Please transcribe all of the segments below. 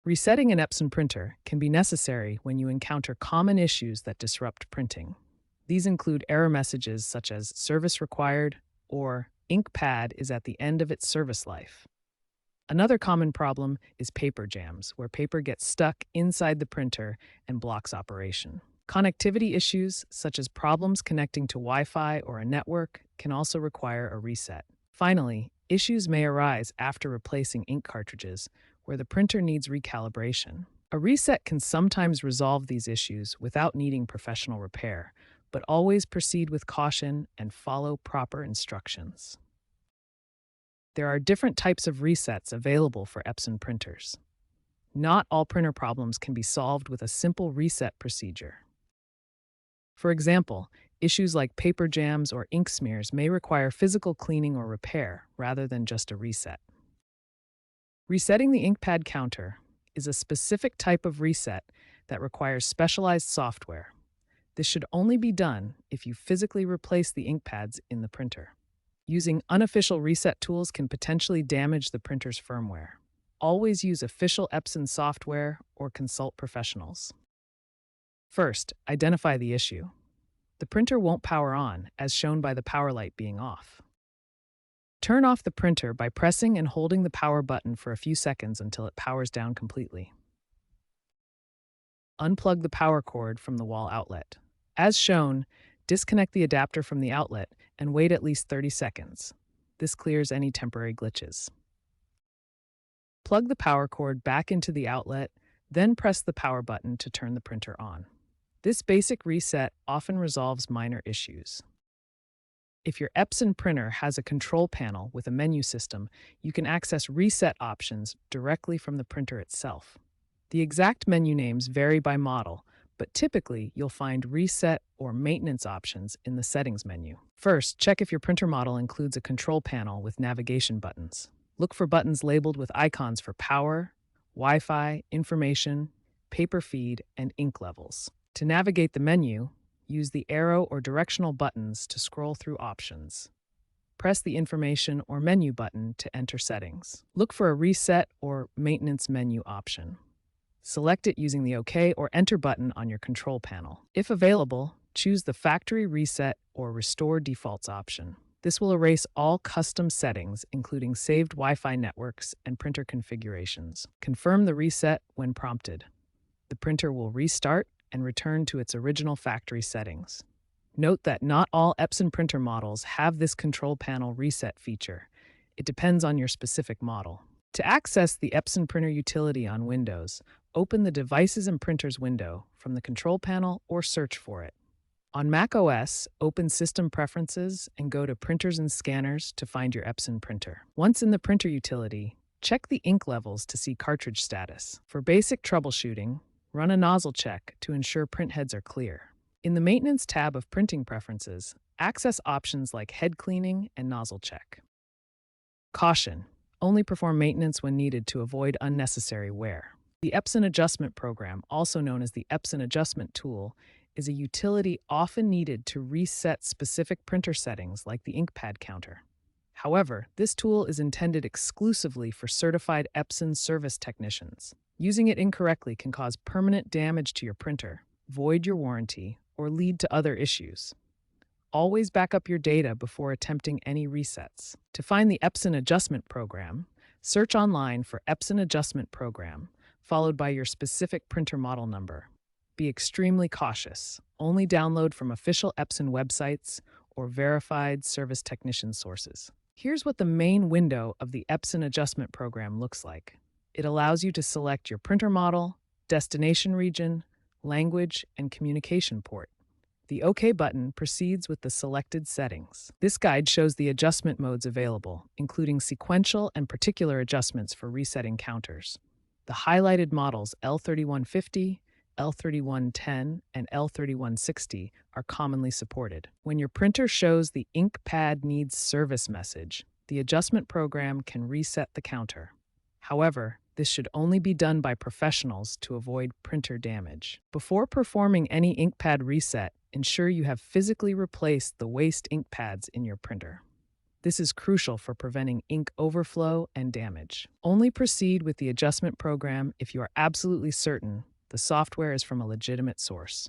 Resetting an Epson printer can be necessary when you encounter common issues that disrupt printing. These include error messages such as "service required" or "ink pad is at the end of its service life." Another common problem is paper jams, where paper gets stuck inside the printer and blocks operation. Connectivity issues, such as problems connecting to Wi-Fi or a network, can also require a reset. Finally, issues may arise after replacing ink cartridges, where the printer needs recalibration. A reset can sometimes resolve these issues without needing professional repair, but always proceed with caution and follow proper instructions. There are different types of resets available for Epson printers. Not all printer problems can be solved with a simple reset procedure. For example, issues like paper jams or ink smears may require physical cleaning or repair rather than just a reset. Resetting the ink pad counter is a specific type of reset that requires specialized software. This should only be done if you physically replace the ink pads in the printer. Using unofficial reset tools can potentially damage the printer's firmware. Always use official Epson software or consult professionals. First, identify the issue. The printer won't power on, as shown by the power light being off. Turn off the printer by pressing and holding the power button for a few seconds until it powers down completely. Unplug the power cord from the wall outlet. As shown, disconnect the adapter from the outlet and wait at least 30 seconds. This clears any temporary glitches. Plug the power cord back into the outlet, then press the power button to turn the printer on. This basic reset often resolves minor issues. If your Epson printer has a control panel with a menu system, you can access reset options directly from the printer itself. The exact menu names vary by model, but typically you'll find reset or maintenance options in the settings menu. First, check if your printer model includes a control panel with navigation buttons. Look for buttons labeled with icons for power, Wi-Fi, information, paper feed, and ink levels. To navigate the menu, use the arrow or directional buttons to scroll through options. Press the information or menu button to enter settings. Look for a reset or maintenance menu option. Select it using the OK or Enter button on your control panel. If available, choose the Factory Reset or Restore Defaults option. This will erase all custom settings, including saved Wi-Fi networks and printer configurations. Confirm the reset when prompted. The printer will restart and return to its original factory settings. Note that not all Epson printer models have this control panel reset feature. It depends on your specific model. To access the Epson printer utility on Windows, open the Devices and Printers window from the control panel or search for it. On Mac OS, open System Preferences and go to Printers and Scanners to find your Epson printer. Once in the printer utility, check the ink levels to see cartridge status. For basic troubleshooting, run a nozzle check to ensure print heads are clear. In the Maintenance tab of Printing Preferences, access options like head cleaning and nozzle check. Caution: only perform maintenance when needed to avoid unnecessary wear. The Epson Adjustment Program, also known as the Epson Adjustment Tool, is a utility often needed to reset specific printer settings like the ink pad counter. However, this tool is intended exclusively for certified Epson service technicians. Using it incorrectly can cause permanent damage to your printer, void your warranty, or lead to other issues. Always back up your data before attempting any resets. To find the Epson Adjustment Program, search online for Epson Adjustment Program, followed by your specific printer model number. Be extremely cautious. Only download from official Epson websites or verified service technician sources. Here's what the main window of the Epson Adjustment Program looks like. It allows you to select your printer model, destination region, language, and communication port. The OK button proceeds with the selected settings. This guide shows the adjustment modes available, including sequential and particular adjustments for resetting counters. The highlighted models L3150, L3110, and L3160 are commonly supported. When your printer shows the ink pad needs service message, the adjustment program can reset the counter. However, this should only be done by professionals to avoid printer damage. Before performing any ink pad reset, ensure you have physically replaced the waste ink pads in your printer. This is crucial for preventing ink overflow and damage. Only proceed with the adjustment program if you are absolutely certain the software is from a legitimate source.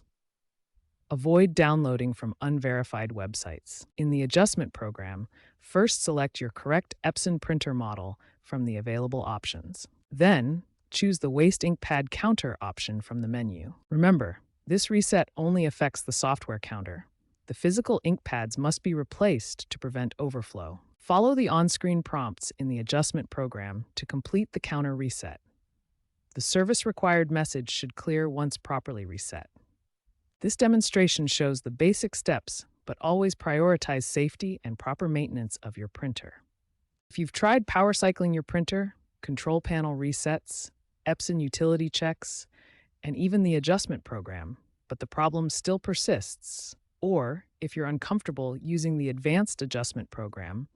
Avoid downloading from unverified websites. In the adjustment program, first select your correct Epson printer model from the available options. Then, choose the Waste Ink Pad Counter option from the menu. Remember, this reset only affects the software counter. The physical ink pads must be replaced to prevent overflow. Follow the on-screen prompts in the adjustment program to complete the counter reset. The service required message should clear once properly reset. This demonstration shows the basic steps, but always prioritize safety and proper maintenance of your printer. If you've tried power cycling your printer, control panel resets, Epson utility checks, and even the adjustment program, but the problem still persists, or if you're uncomfortable using the advanced adjustment program,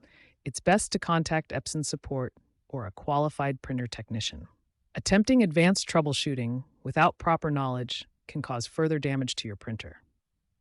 it's best to contact Epson support or a qualified printer technician. Attempting advanced troubleshooting without proper knowledge can cause further damage to your printer.